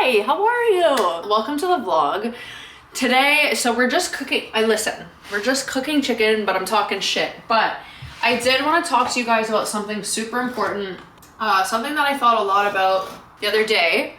Hi, how are you? Welcome to the vlog. Today, so we're just cooking, we're just cooking chicken, but I'm talking shit. But I did want to talk to you guys about something super important, something that I thought a lot about the other day.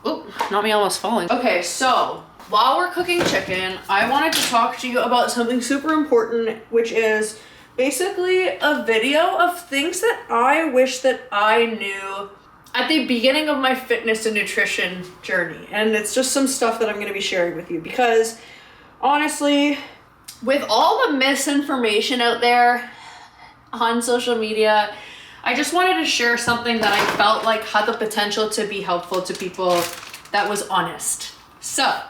Oop, not me almost falling. Okay, so while we're cooking chicken, I wanted to talk to you about something super important, which is basically a video of things that I wish that I knew at the beginning of my fitness and nutrition journey. And it's just some stuff that I'm going to be sharing with you because honestly, with all the misinformation out there on social media, I just wanted to share something that I felt like had the potential to be helpful to people that was honest. So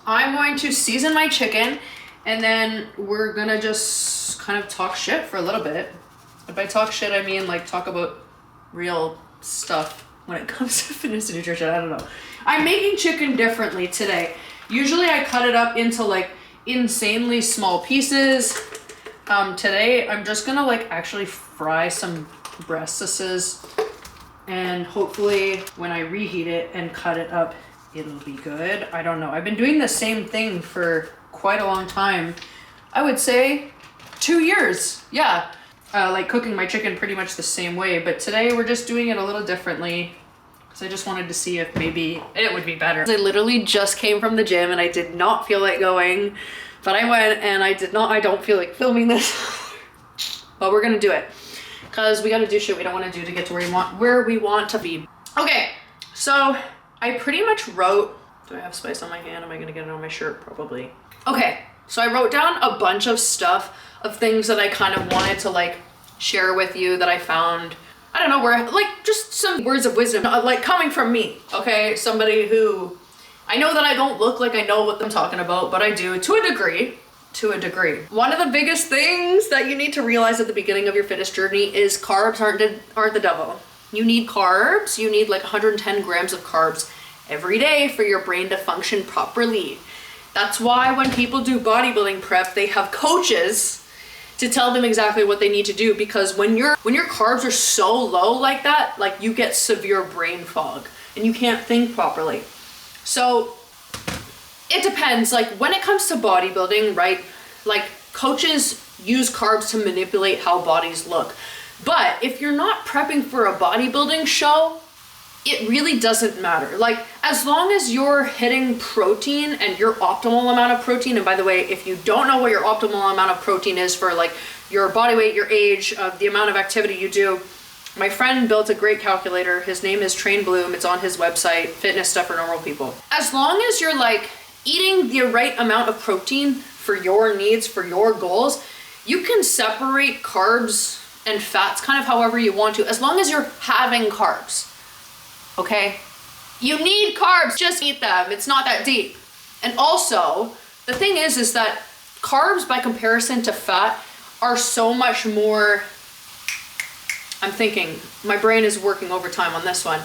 I'm going to season my chicken and then we're gonna just kind of talk shit for a little bit. And by talk shit, I mean like talk about real stuff when it comes to fitness and nutrition. I don't know. I'm making chicken differently today. Usually I cut it up into like insanely small pieces. Today I'm just gonna like actually fry some breastises and hopefully when I reheat it and cut it up, it'll be good. I don't know. I've been doing the same thing for quite a long time. I would say 2 years. Yeah. Like cooking my chicken pretty much the same way, but today we're just doing it a little differently because I just wanted to see if maybe it would be better. I literally just came from the gym and I did not feel like going, but I went and I don't feel like filming this, but we're gonna do it because we gotta do shit we don't want to do to get to where we want to be. Okay, so I pretty much wrote, do I have spice on my hand? Am I gonna get it on my shirt? Probably. Okay, so I wrote down a bunch of stuff of things that I kind of wanted to like share with you that I found, I don't know where, like just some words of wisdom, like coming from me, okay? Somebody who, I know that I don't look like I know what I'm talking about, but I do to a degree. One of the biggest things that you need to realize at the beginning of your fitness journey is carbs aren't the devil. You need carbs, you need like 110 grams of carbs every day for your brain to function properly. That's why when people do bodybuilding prep, they have coaches to tell them exactly what they need to do, because when your carbs are so low like that, like you get severe brain fog and you can't think properly. So it depends, like when it comes to bodybuilding, right? Like coaches use carbs to manipulate how bodies look. But if you're not prepping for a bodybuilding show, it really doesn't matter. Like as long as you're hitting protein and your optimal amount of protein, and by the way, if you don't know what your optimal amount of protein is for like your body weight, your age, the amount of activity you do, my friend built a great calculator. His name is Train Bloom. It's on his website, Fitness Stuff for Normal People. As long as you're like eating the right amount of protein for your needs, for your goals, you can separate carbs and fats kind of however you want to, as long as you're having carbs. Okay? You need carbs, just eat them. It's not that deep. And also, the thing is that carbs by comparison to fat are so much more, I'm thinking, my brain is working overtime on this one.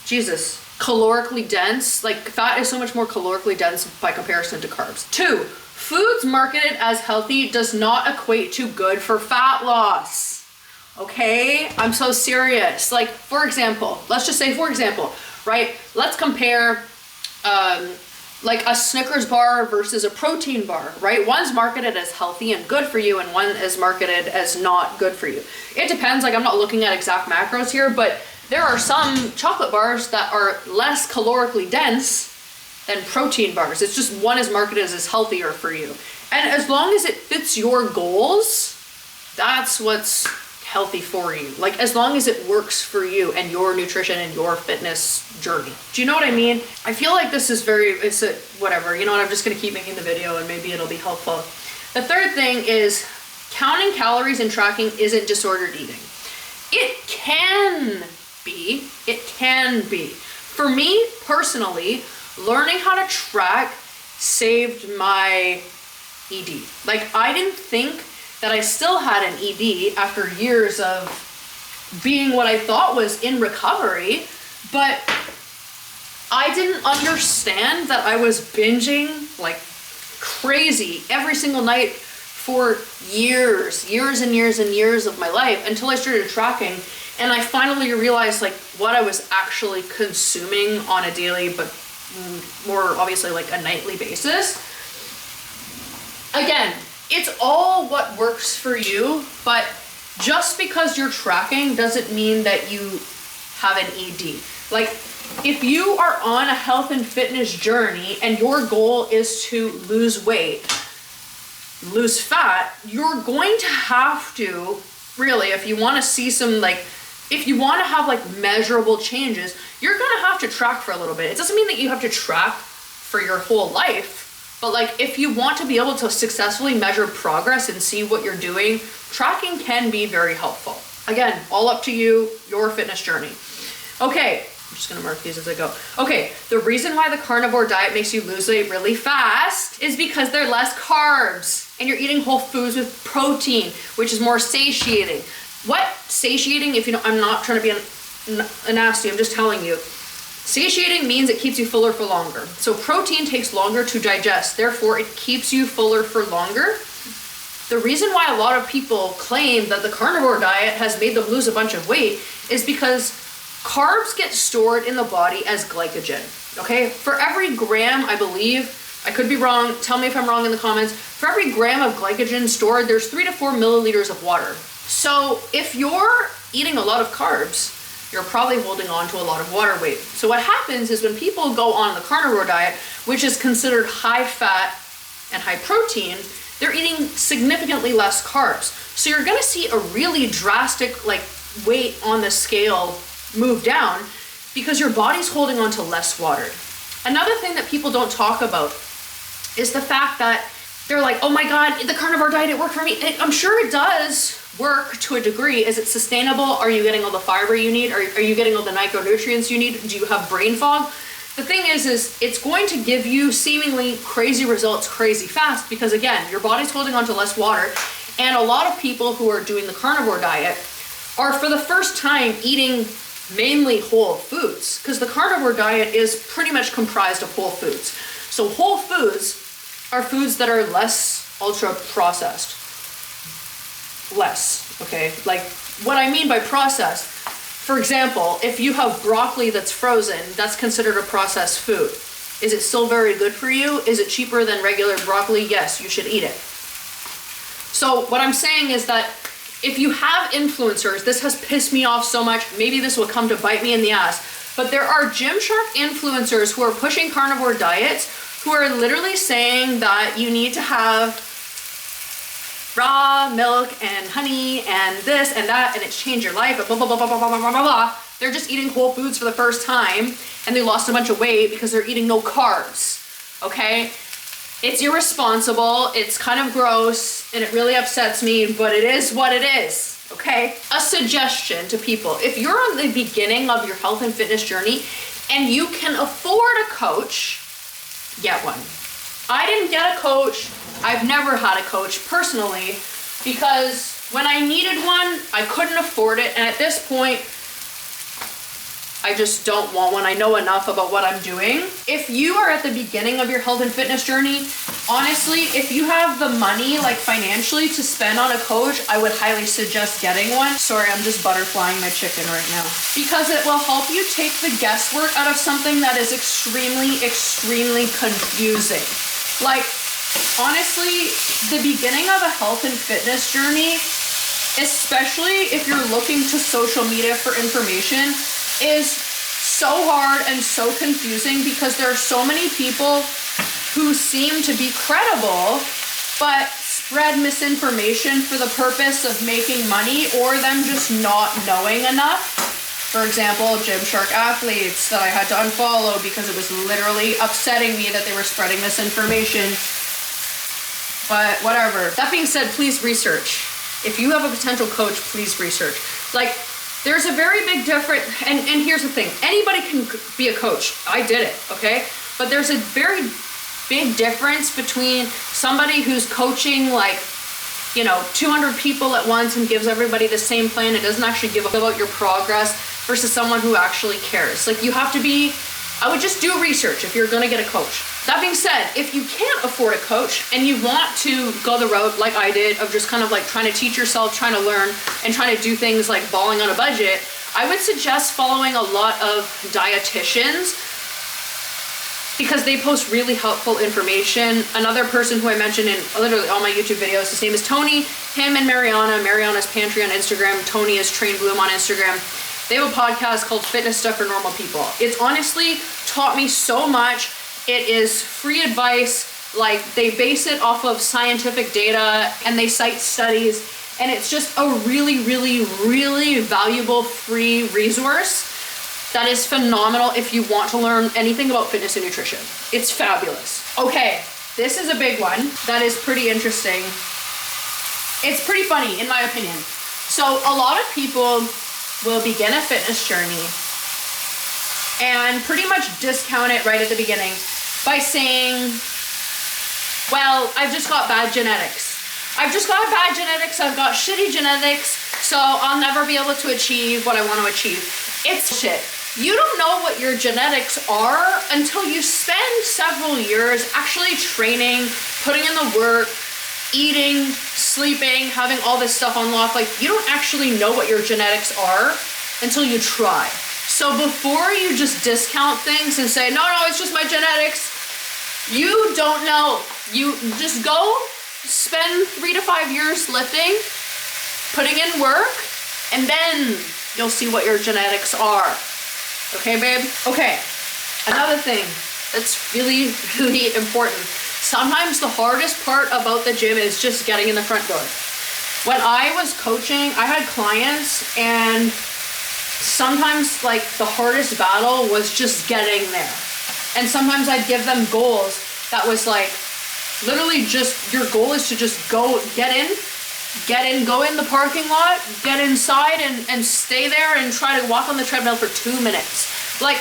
Jesus. Calorically dense, like fat is so much more calorically dense by comparison to carbs. 2, foods marketed as healthy does not equate to good for fat loss. Okay, I'm so serious. Like for example, let's just say for example, right? Let's compare like a Snickers bar versus a protein bar, right? One's marketed as healthy and good for you and one is marketed as not good for you. It depends, like I'm not looking at exact macros here, but there are some chocolate bars that are less calorically dense than protein bars. It's just one is marketed as healthier for you. And as long as it fits your goals, that's what's healthy for you. Like as long as it works for you and your nutrition and your fitness journey. Do you know what I mean? I feel like this is whatever, you know what, I'm just gonna keep making the video and maybe it'll be helpful. The third thing is counting calories and tracking isn't disordered eating. It can be. For me personally, learning how to track saved my ED. Like I didn't think that I still had an ED after years of being what I thought was in recovery, but I didn't understand that I was binging like crazy every single night for years and years of my life until I started tracking. And I finally realized like what I was actually consuming on a daily, but more obviously like a nightly basis. Again, it's all what works for you, but just because you're tracking doesn't mean that you have an ED. Like, if you are on a health and fitness journey and your goal is to lose weight, lose fat, you're going to have to, really, if you want to see some like, if you want to have like measurable changes, you're going to have to track for a little bit. It doesn't mean that you have to track for your whole life, but like if you want to be able to successfully measure progress and see what you're doing, tracking can be very helpful. Again, all up to you, your fitness journey. Okay, I'm just gonna mark these as I go. Okay, the reason why the carnivore diet makes you lose weight really fast is because they're less carbs and you're eating whole foods with protein, which is more satiating. What satiating, if you know, I'm not trying to be a nasty, I'm just telling you. Satiating means it keeps you fuller for longer. So protein takes longer to digest, therefore it keeps you fuller for longer. The reason why a lot of people claim that the carnivore diet has made them lose a bunch of weight is because carbs get stored in the body as glycogen, okay? For every gram, I believe, I could be wrong, tell me if I'm wrong in the comments, for every gram of glycogen stored, there's 3 to 4 milliliters of water. So if you're eating a lot of carbs, you're probably holding on to a lot of water weight. So what happens is when people go on the carnivore diet, which is considered high fat and high protein, they're eating significantly less carbs. So you're gonna see a really drastic like weight on the scale move down because your body's holding on to less water. Another thing that people don't talk about is the fact that they're like, oh my God, the carnivore diet, it worked for me. I'm sure it does work to a degree. Is it sustainable? Are you getting all the fiber you need? Are you getting all the micronutrients you need? Do you have brain fog? The thing is it's going to give you seemingly crazy results crazy fast because again, your body's holding on to less water, and a lot of people who are doing the carnivore diet are for the first time eating mainly whole foods because the carnivore diet is pretty much comprised of whole foods. So whole foods are foods that are less ultra processed. Less, okay? Like what I mean by processed, for example, if you have broccoli that's frozen, that's considered a processed food. Is it still very good for you? Is it cheaper than regular broccoli? Yes, you should eat it. So what I'm saying is that if you have influencers, this has pissed me off so much, maybe this will come to bite me in the ass, but there are Gymshark influencers who are pushing carnivore diets who are literally saying that you need to have raw milk and honey and this and that and it's changed your life, blah, blah, blah, blah, blah, blah, blah, blah, blah. They're just eating whole foods for the first time and they lost a bunch of weight because they're eating no carbs, okay? It's irresponsible, it's kind of gross, and it really upsets me, but it is what it is, okay? A suggestion to people, if you're on the beginning of your health and fitness journey and you can afford a coach, get one. I didn't get a coach. I've never had a coach personally because when I needed one, I couldn't afford it. And at this point, I just don't want one. I know enough about what I'm doing. If you are at the beginning of your health and fitness journey, honestly, if you have the money, like financially, to spend on a coach, I would highly suggest getting one. Sorry, I'm just butterflying my chicken right now. Because it will help you take the guesswork out of something that is extremely, extremely confusing. Like, honestly, the beginning of a health and fitness journey, especially if you're looking to social media for information, is so hard and so confusing because there are so many people who seem to be credible but spread misinformation for the purpose of making money or them just not knowing enough. For example, Gymshark athletes that I had to unfollow because it was literally upsetting me that they were spreading misinformation. But whatever. That being said, please research. If you have a potential coach, please research. Like, there's a very big difference, and here's the thing, anybody can be a coach. I did it, okay? But there's a very big difference between somebody who's coaching like, 200 people at once and gives everybody the same plan and doesn't actually give about your progress versus someone who actually cares. Like, you have to be, I would just do research if you're gonna get a coach. That being said, if you can't afford a coach and you want to go the road like I did of just kind of like trying to teach yourself, trying to learn, and trying to do things like balling on a budget, I would suggest following a lot of dietitians because they post really helpful information. Another person who I mentioned in literally all my YouTube videos, his name is Tony. Him and Mariana. Mariana's Pantry on Instagram. Tony is Train Bloom on Instagram. They have a podcast called Fitness Stuff for Normal People. It's honestly taught me so much. It is free advice. Like, they base it off of scientific data and they cite studies. And it's just a really, really, really valuable free resource that is phenomenal if you want to learn anything about fitness and nutrition. It's fabulous. Okay, this is a big one that is pretty interesting. It's pretty funny, in my opinion. So a lot of people will begin a fitness journey and pretty much discount it right at the beginning by saying, well, I've just got bad genetics. I've got shitty genetics, so I'll never be able to achieve what I want to achieve. It's shit. You don't know what your genetics are until you spend several years actually training, putting in the work, eating, sleeping, having all this stuff unlocked. Like, you don't actually know what your genetics are until you try. So before you just discount things and say, no, it's just my genetics, you don't know. You just go spend 3 to 5 years lifting, putting in work, and then you'll see what your genetics are. Okay, babe? Okay, another thing that's really, really important. Sometimes the hardest part about the gym is just getting in the front door. When I was coaching, I had clients, and sometimes like the hardest battle was just getting there. And sometimes I'd give them goals that was like, literally just, your goal is to just go, get in, go in the parking lot, get inside and stay there and try to walk on the treadmill for 2 minutes. Like,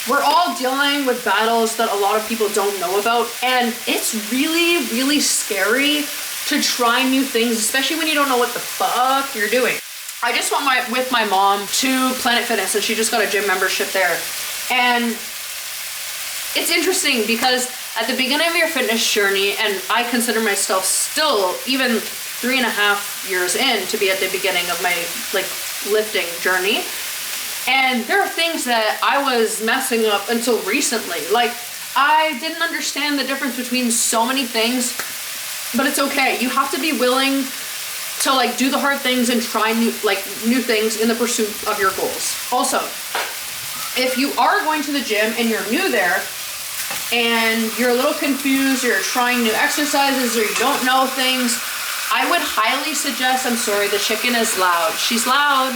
we're all dealing with battles that a lot of people don't know about, and it's really, really scary to try new things, especially when you don't know what the fuck you're doing. I just went with my mom to Planet Fitness, and she just got a gym membership there. And it's interesting because at the beginning of your fitness journey, and I consider myself still even 3.5 years in to be at the beginning of my like lifting journey, and there are things that I was messing up until recently. Like, I didn't understand the difference between so many things, but it's okay. You have to be willing to like do the hard things and try new things in the pursuit of your goals. Also, if you are going to the gym and you're new there and you're a little confused, or you're trying new exercises, or you don't know things, I would highly suggest, I'm sorry, the chicken is loud. She's loud.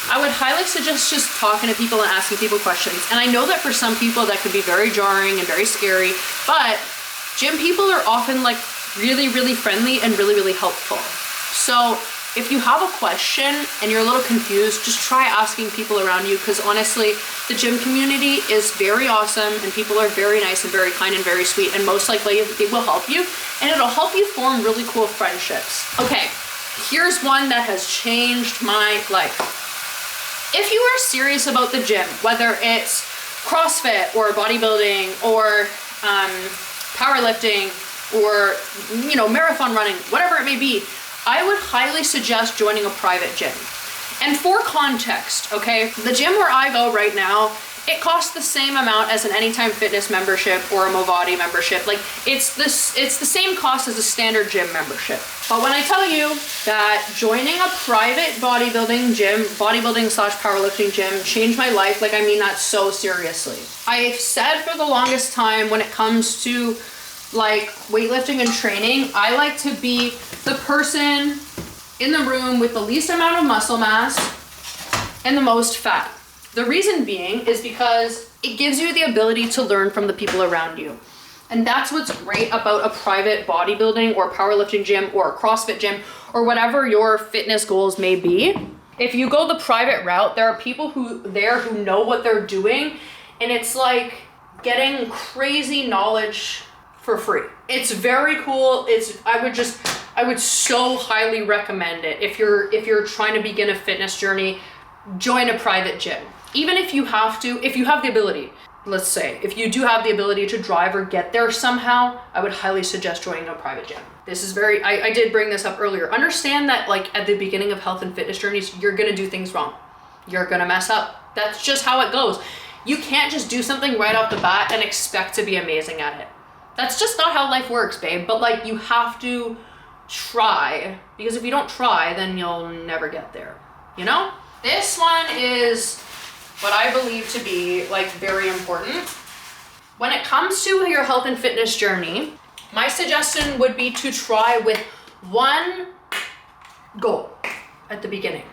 I would highly suggest just talking to people and asking people questions. And I know that for some people that can be very jarring and very scary, but gym people are often like really, really friendly and really, really helpful. So if you have a question and you're a little confused, just try asking people around you, because honestly, the gym community is very awesome and people are very nice and very kind and very sweet, and most likely they will help you, and it'll help you form really cool friendships. Okay, here's one that has changed my life. If you are serious about the gym, whether it's CrossFit or bodybuilding or powerlifting or, you know, marathon running, whatever it may be, I would highly suggest joining a private gym. And for context, okay, the gym where I go right now, it costs the same amount as an Anytime Fitness membership or a Movati membership. Like, it's the same cost as a standard gym membership. But when I tell you that joining a private bodybuilding gym, bodybuilding/powerlifting gym changed my life, like, I mean that so seriously. I've said for the longest time, when it comes to like weightlifting and training, I like to be the person in the room with the least amount of muscle mass and the most fat. The reason being is because it gives you the ability to learn from the people around you. And that's what's great about a private bodybuilding or powerlifting gym or a CrossFit gym or whatever your fitness goals may be. If you go the private route, there are people who know what they're doing, and it's like getting crazy knowledge for free. It's very cool. I would so highly recommend it. If you're trying to begin a fitness journey, join a private gym. Even if you have the ability, let's say, if you do have the ability to drive or get there somehow, I would highly suggest joining a private gym. This is I did bring this up earlier. Understand that like at the beginning of health and fitness journeys, you're gonna do things wrong. you're gonna mess up. That's just how it goes. You can't just do something right off the bat and expect to be amazing at it. That's just not how life works, babe. But like, you have to try, because if you don't try, then you'll never get there, you know? This one is what I believe to be like very important. When it comes to your health and fitness journey, my suggestion would be to try with one goal at the beginning.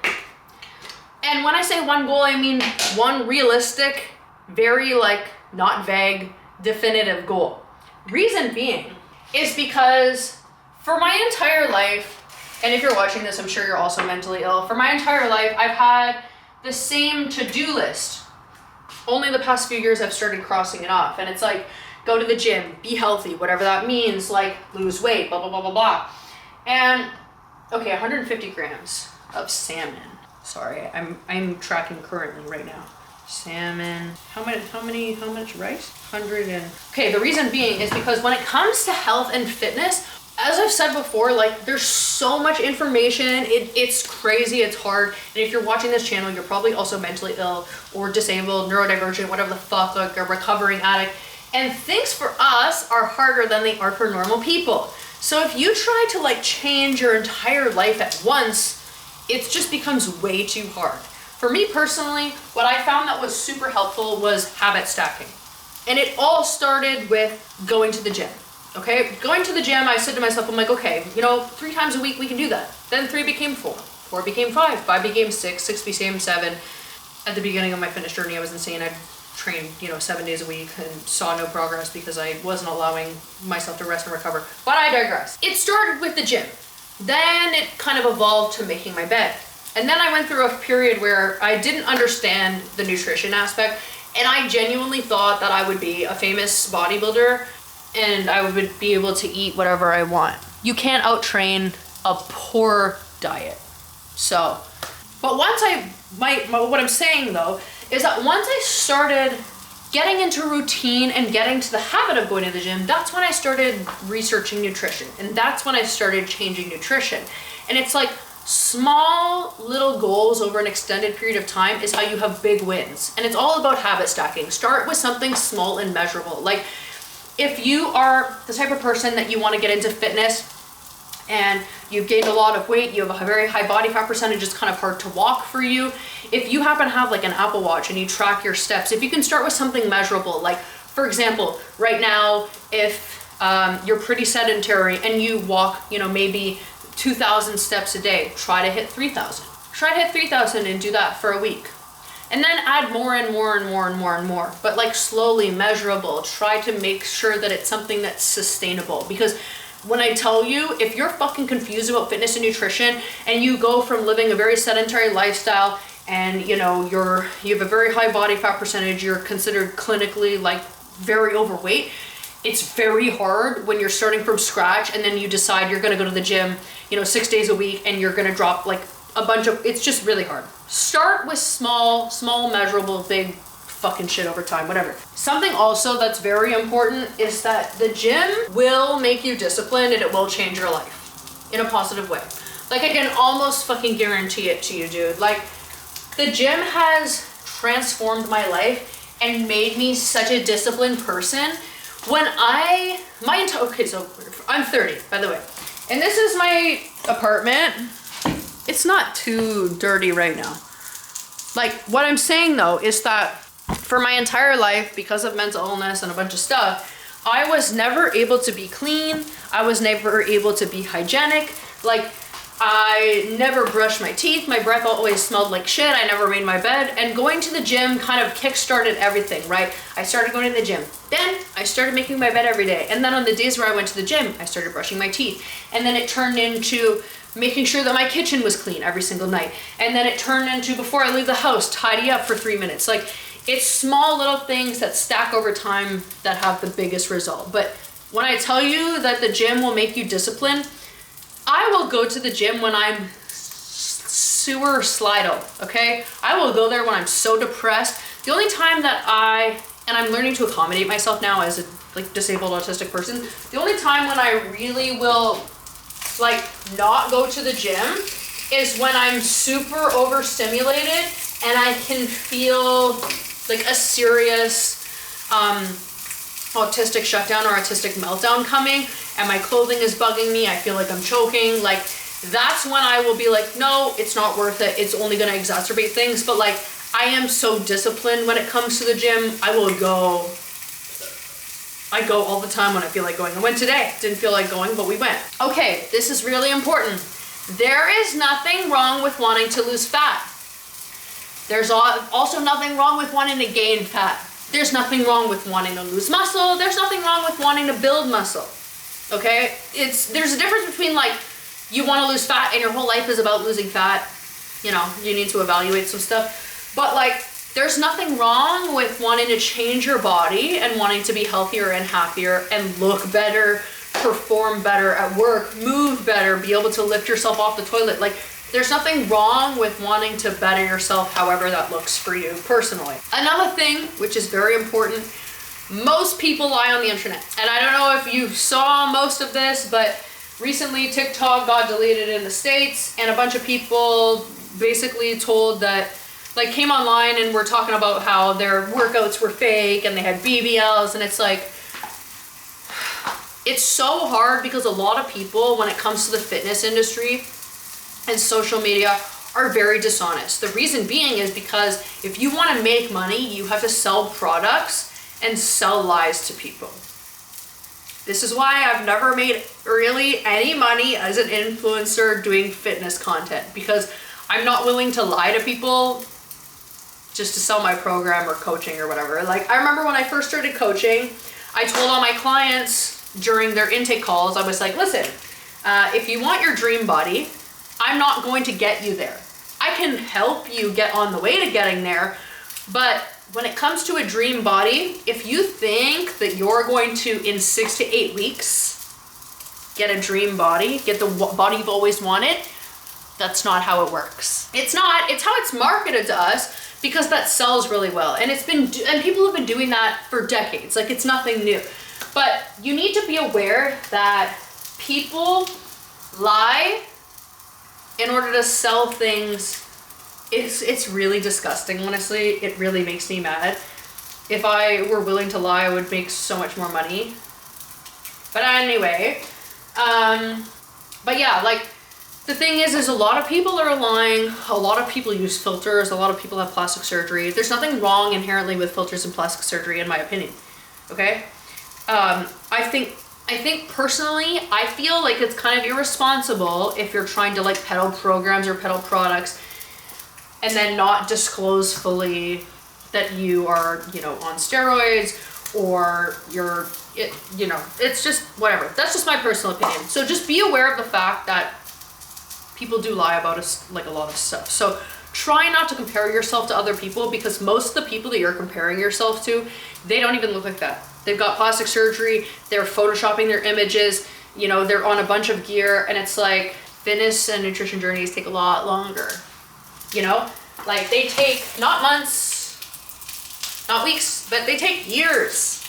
And when I say one goal, I mean one realistic, very like not vague, definitive goal. Reason being is because for my entire life, and if you're watching this, I'm sure you're also mentally ill. For my entire life, I've had the same to-do list. Only the past few years I've started crossing it off. And it's like, go to the gym, be healthy, whatever that means, like lose weight, blah, blah, blah, blah, blah. And okay, 150 grams of salmon. Sorry, I'm tracking currently right now. Salmon, how much rice? 100 and, okay, the reason being is because when it comes to health and fitness, as I've said before, like there's so much information, it's crazy, it's hard. And if you're watching this channel, you're probably also mentally ill or disabled, neurodivergent, whatever the fuck, like a recovering addict. And things for us are harder than they are for normal people. So if you try to like change your entire life at once, it just becomes way too hard. For me personally, what I found that was super helpful was habit stacking. And it all started with going to the gym. Okay, going to the gym, I said to myself, I'm like, okay, 3 times a week we can do that. Then 3 became 4, 4 became 5, 5 became 6, 6 became 7. At the beginning of my fitness journey, I was insane. I trained, 7 days a week and saw no progress because I wasn't allowing myself to rest and recover. But I digress. It started with the gym. Then it kind of evolved to making my bed. And then I went through a period where I didn't understand the nutrition aspect, and I genuinely thought that I would be a famous bodybuilder and I would be able to eat whatever I want. You can't out-train a poor diet. So, but what I'm saying though, is that once I started getting into routine and getting to the habit of going to the gym, that's when I started researching nutrition. And that's when I started changing nutrition. And it's like small little goals over an extended period of time is how you have big wins. And it's all about habit stacking. Start with something small and measurable. Like, if you are the type of person that you want to get into fitness and you've gained a lot of weight, you have a very high body fat percentage, it's kind of hard to walk for you. If you happen to have like an Apple Watch and you track your steps, if you can start with something measurable, like for example, right now, if you're pretty sedentary and you walk, maybe 2,000 steps a day, try to hit 3,000. Try to hit 3,000 and do that for a week. And then add more and more and more and more and more, but like slowly, measurable. Try to make sure that it's something that's sustainable. Because when I tell you, if you're fucking confused about fitness and nutrition and you go from living a very sedentary lifestyle and you have a very high body fat percentage, you're considered clinically like very overweight, it's very hard when you're starting from scratch and then you decide you're gonna go to the gym, 6 days a week and you're gonna drop like a bunch of, it's just really hard. Start with small, measurable, big fucking shit over time, whatever. Something also that's very important is that the gym will make you disciplined and it will change your life in a positive way. Like, I can almost fucking guarantee it to you, dude. Like, the gym has transformed my life and made me such a disciplined person. When okay, so I'm 30, by the way. And this is my apartment. It's not too dirty right now. Like, what I'm saying though is that for my entire life, because of mental illness and a bunch of stuff, I was never able to be clean. I was never able to be hygienic. Like, I never brushed my teeth. My breath always smelled like shit. I never made my bed. And going to the gym kind of kickstarted everything, right? I started going to the gym. Then I started making my bed every day. And then on the days where I went to the gym, I started brushing my teeth. And then it turned into making sure that my kitchen was clean every single night. And then it turned into, before I leave the house, tidy up for 3 minutes. Like, it's small little things that stack over time that have the biggest result. But when I tell you that the gym will make you disciplined, I will go to the gym when I'm suicidal, okay? I will go there when I'm so depressed. The only time that and I'm learning to accommodate myself now as a disabled autistic person, the only time when I really will not go to the gym is when I'm super overstimulated and I can feel like a serious autistic shutdown or autistic meltdown coming, and my clothing is bugging me, I feel like I'm choking, like that's when I will be like, no, it's not worth it, it's only gonna exacerbate things. But like, I am so disciplined when it comes to the gym. I go all the time when I feel like going. I went today, didn't feel like going, but we went. Okay, this is really important. There is nothing wrong with wanting to lose fat. There's also nothing wrong with wanting to gain fat. There's nothing wrong with wanting to lose muscle. There's nothing wrong with wanting to build muscle. Okay? There's a difference between like, you want to lose fat and your whole life is about losing fat. You know, you need to evaluate some stuff. But like, there's nothing wrong with wanting to change your body and wanting to be healthier and happier and look better, perform better at work, move better, be able to lift yourself off the toilet. Like, there's nothing wrong with wanting to better yourself however that looks for you personally. Another thing, which is very important, most people lie on the internet. And I don't know if you saw most of this, but recently TikTok got deleted in the States, and a bunch of people basically told that, like, came online and were talking about how their workouts were fake and they had BBLs, and it's like, it's so hard because a lot of people, when it comes to the fitness industry and social media, are very dishonest. The reason being is because if you want to make money, you have to sell products and sell lies to people. This is why I've never made really any money as an influencer doing fitness content, because I'm not willing to lie to people just to sell my program or coaching or whatever. Like, I remember when I first started coaching, I told all my clients during their intake calls, I was like, listen, if you want your dream body, I'm not going to get you there. I can help you get on the way to getting there, but when it comes to a dream body, if you think that you're going to, in 6 to 8 weeks, get a dream body, get the body you've always wanted, that's not how it works. It's not, it's how it's marketed to us, because that sells really well. And and people have been doing that for decades. Like, it's nothing new. But you need to be aware that people lie in order to sell things. It's really disgusting, honestly. It really makes me mad. If I were willing to lie, I would make so much more money. But anyway, but yeah, like, the thing is a lot of people are lying. A lot of people use filters. A lot of people have plastic surgery. There's nothing wrong inherently with filters and plastic surgery, in my opinion. Okay? I think personally, I feel like it's kind of irresponsible if you're trying to like peddle programs or peddle products and then not disclose fully that you are, you know, on steroids, or it's just whatever. That's just my personal opinion. So just be aware of the fact that people do lie about us, like, a lot of stuff. So try not to compare yourself to other people, because most of the people that you're comparing yourself to, they don't even look like that. They've got plastic surgery, they're photoshopping their images, you know, they're on a bunch of gear, and it's like, fitness and nutrition journeys take a lot longer. You know, like, they take not months, not weeks, but they take years.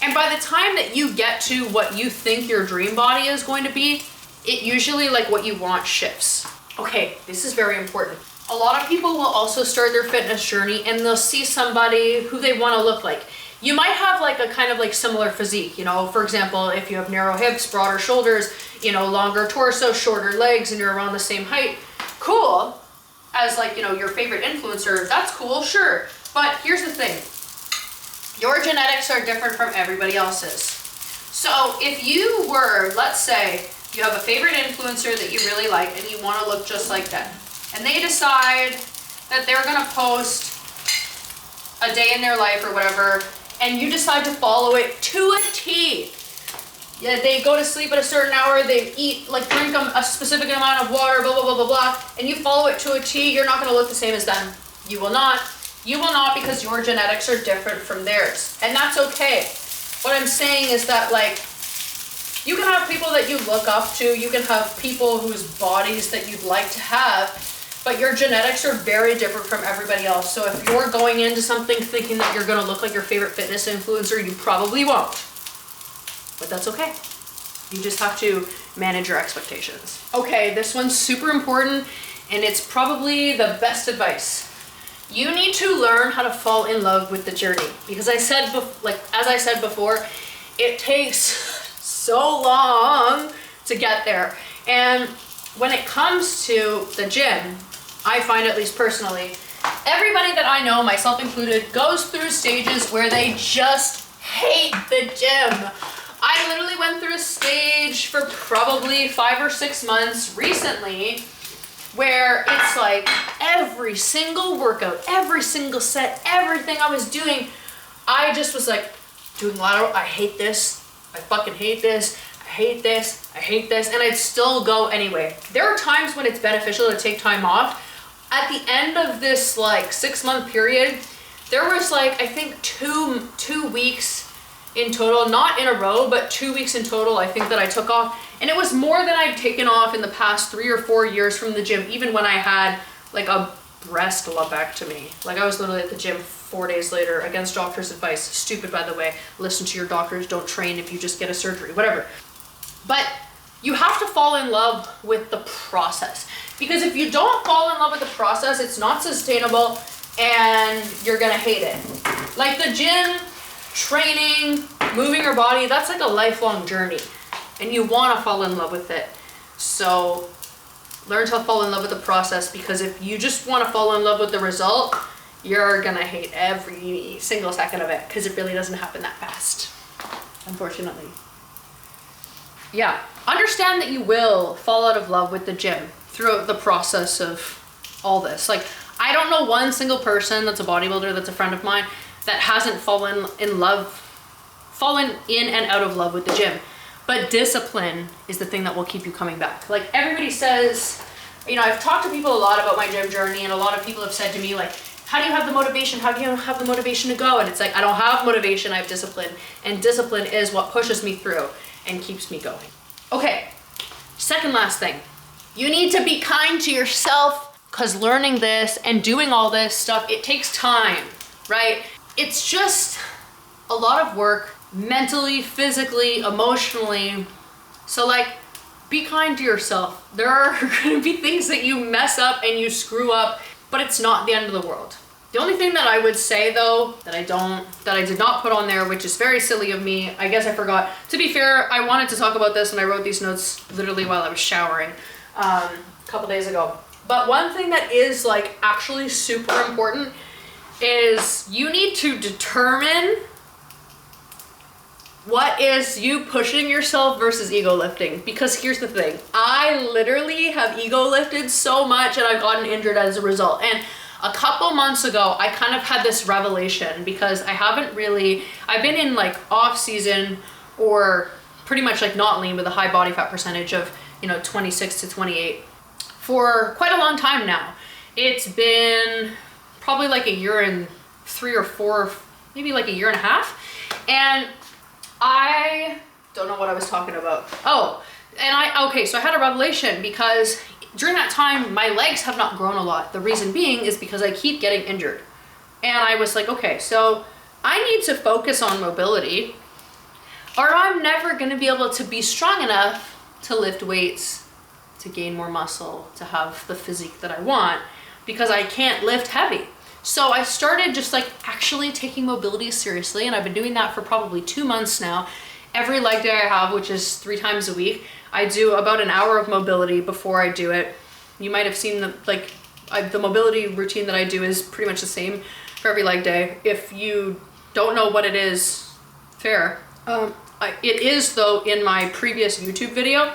And by the time that you get to what you think your dream body is going to be, it usually, like, what you want shifts. Okay, this is very important. A lot of people will also start their fitness journey and they'll see somebody who they want to look like. You might have like a kind of like similar physique, you know, for example, if you have narrow hips, broader shoulders, you know, longer torso, shorter legs, and you're around the same height, cool. As like, you know, your favorite influencer, that's cool, sure. But here's the thing. Your genetics are different from everybody else's. So if you were, let's say, you have a favorite influencer that you really like and you want to look just like them, and they decide that they're going to post a day in their life or whatever, and you decide to follow it to a T. Yeah, they go to sleep at a certain hour, they eat, like, drink a specific amount of water, blah, blah, blah, blah, blah, and you follow it to a T, you're not going to look the same as them. You will not. You will not, because your genetics are different from theirs. And that's okay. What I'm saying is that, like, you can have people that you look up to, you can have people whose bodies that you'd like to have, but your genetics are very different from everybody else. So if you're going into something thinking that you're gonna look like your favorite fitness influencer, you probably won't. But that's okay. You just have to manage your expectations. Okay, this one's super important, and it's probably the best advice. You need to learn how to fall in love with the journey, because as I said before, it takes so long to get there. And when it comes to the gym, I find, at least personally, everybody that I know, myself included, goes through stages where they just hate the gym. I literally went through a stage for probably 5 or 6 months recently where it's like every single workout, every single set, everything I was doing, I just was like doing lateral. I hate this. I fucking hate this. I hate this. I hate this. And I'd still go anyway. There are times when it's beneficial to take time off. At the end of this like 6-month period, there was like, I think two weeks in total, not in a row, but 2 weeks in total, I think, that I took off. And it was more than I'd taken off in the past 3 or 4 years from the gym, even when I had like a breast lumpectomy. Like, I was literally at the gym 4 days later against doctor's advice. Stupid, by the way. Listen to your doctors. Don't train if you just get a surgery, whatever. But you have to fall in love with the process, because if you don't fall in love with the process, it's not sustainable and you're gonna hate it. Like the gym, training, moving your body, that's like a lifelong journey, and you want to fall in love with it. So learn to fall in love with the process, because if you just want to fall in love with the result, you're gonna hate every single second of it, because it really doesn't happen that fast, unfortunately. Yeah, understand that you will fall out of love with the gym throughout the process of all this. Like, I don't know one single person that's a bodybuilder that's a friend of mine that hasn't fallen in and out of love with the gym. But discipline is the thing that will keep you coming back. Like, everybody says, you know, I've talked to people a lot about my gym journey, and a lot of people have said to me, like, how do you have the motivation? How do you have the motivation to go? And it's like, I don't have motivation, I have discipline. And discipline is what pushes me through and keeps me going. Okay, second last thing. You need to be kind to yourself, because learning this and doing all this stuff, it takes time, right? It's just a lot of work, mentally, physically, emotionally. So like, be kind to yourself. There are gonna be things that you mess up and you screw up, but it's not the end of the world. The only thing that I would say though, that I did not put on there, which is very silly of me, I guess I forgot. To be fair, I wanted to talk about this and I wrote these notes literally while I was showering a couple days ago. But one thing that is like actually super important is you need to determine what is you pushing yourself versus ego lifting. Because here's the thing, I literally have ego lifted so much and I've gotten injured as a result. And a couple months ago, I kind of had this revelation, because I've been in like off season, or pretty much like not lean with a high body fat percentage of, 26 to 28 for quite a long time now. It's been probably like a year and 3 or 4, maybe like a year and a half. And I don't know what I was talking about. So I had a revelation, because during that time, my legs have not grown a lot. The reason being is because I keep getting injured. And I was like, okay, so I need to focus on mobility, or I'm never gonna be able to be strong enough to lift weights, to gain more muscle, to have the physique that I want, because I can't lift heavy. So I started just like actually taking mobility seriously, and I've been doing that for probably 2 months now. Every leg day I have, which is 3 times a week, I do about an hour of mobility before I do it. You might have seen the mobility routine that I do is pretty much the same for every leg day. If you don't know what it is, fair. It is though in my previous YouTube video.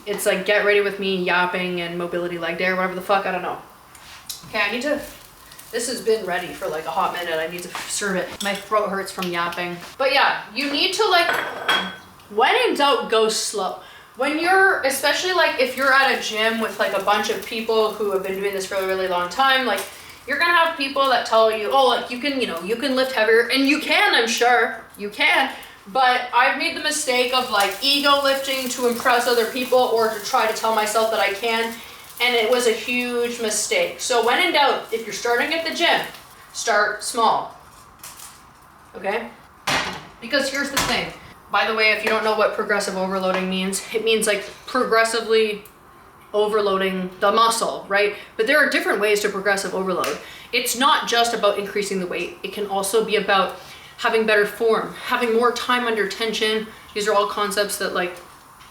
It's like get ready with me yapping and mobility leg day or whatever the fuck, I don't know. Okay, this has been ready for like a hot minute. I need to serve it. My throat hurts from yapping. But yeah, you need to like, when in doubt, go slow. When especially like if you're at a gym with like a bunch of people who have been doing this for a really long time, like you're gonna have people that tell you, oh, like you can lift heavier, and you can, I'm sure, you can. But I've made the mistake of like ego lifting to impress other people or to try to tell myself that I can. And it was a huge mistake. So when in doubt, if you're starting at the gym, start small, okay? Because here's the thing. By the way, if you don't know what progressive overloading means, it means like progressively overloading the muscle, right? But there are different ways to progressive overload. It's not just about increasing the weight. It can also be about having better form, having more time under tension. These are all concepts that, like,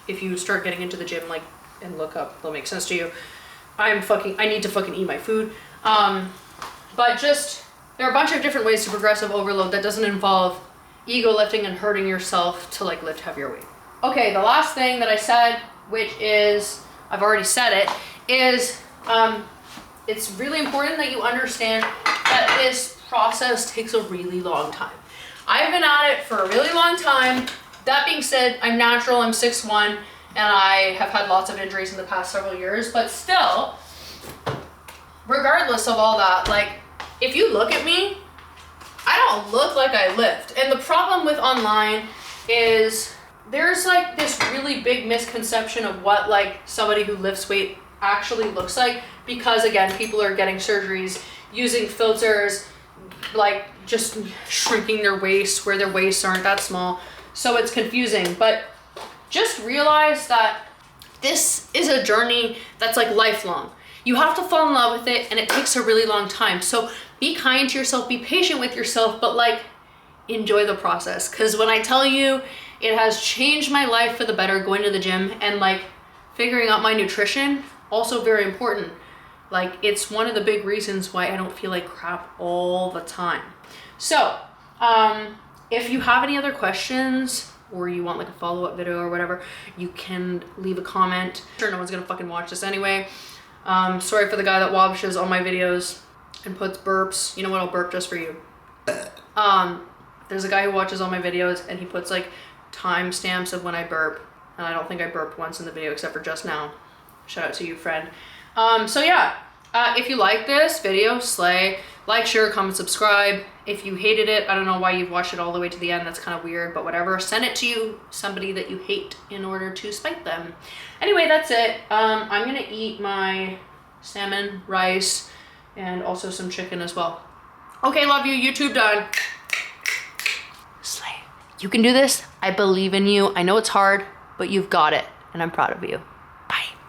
if you start getting into the gym, like, and look up, they'll make sense to you. I need to fucking eat my food. But just, there are a bunch of different ways to progressive overload that doesn't involve ego lifting and hurting yourself to like lift heavier weight. Okay, the last thing that I said, which is, I've already said it, is it's really important that you understand that this process takes a really long time. I've been at it for a really long time. That being said, I'm natural, I'm 6'1", and I have had lots of injuries in the past several years, but still, regardless of all that, like, if you look at me, I don't look like I lift. And the problem with online is there's like this really big misconception of what like somebody who lifts weight actually looks like, because again, people are getting surgeries, using filters, like just shrinking their waist where their waists aren't that small. So it's confusing, but just realize that this is a journey that's like lifelong. You have to fall in love with it, and it takes a really long time. So be kind to yourself, be patient with yourself, but like enjoy the process. Because when I tell you, it has changed my life for the better, going to the gym and like figuring out my nutrition, also very important. Like, it's one of the big reasons why I don't feel like crap all the time. So if you have any other questions, or you want like a follow-up video or whatever, you can leave a comment. I'm sure no one's gonna fucking watch this anyway. Sorry for the guy that watches all my videos and puts burps. You know what, I'll burp just for you. There's a guy who watches all my videos and he puts like timestamps of when I burp, and I don't think I burped once in the video except for just now. Shout out to you, friend. So yeah, if you like this video, slay. Like, share, comment, subscribe. If you hated it, I don't know why you've watched it all the way to the end. That's kind of weird, but whatever. Send it to somebody that you hate in order to spite them. Anyway, that's it. I'm gonna eat my salmon, rice, and also some chicken as well. Okay, love you. YouTube done. Slay. You can do this. I believe in you. I know it's hard, but you've got it, and I'm proud of you.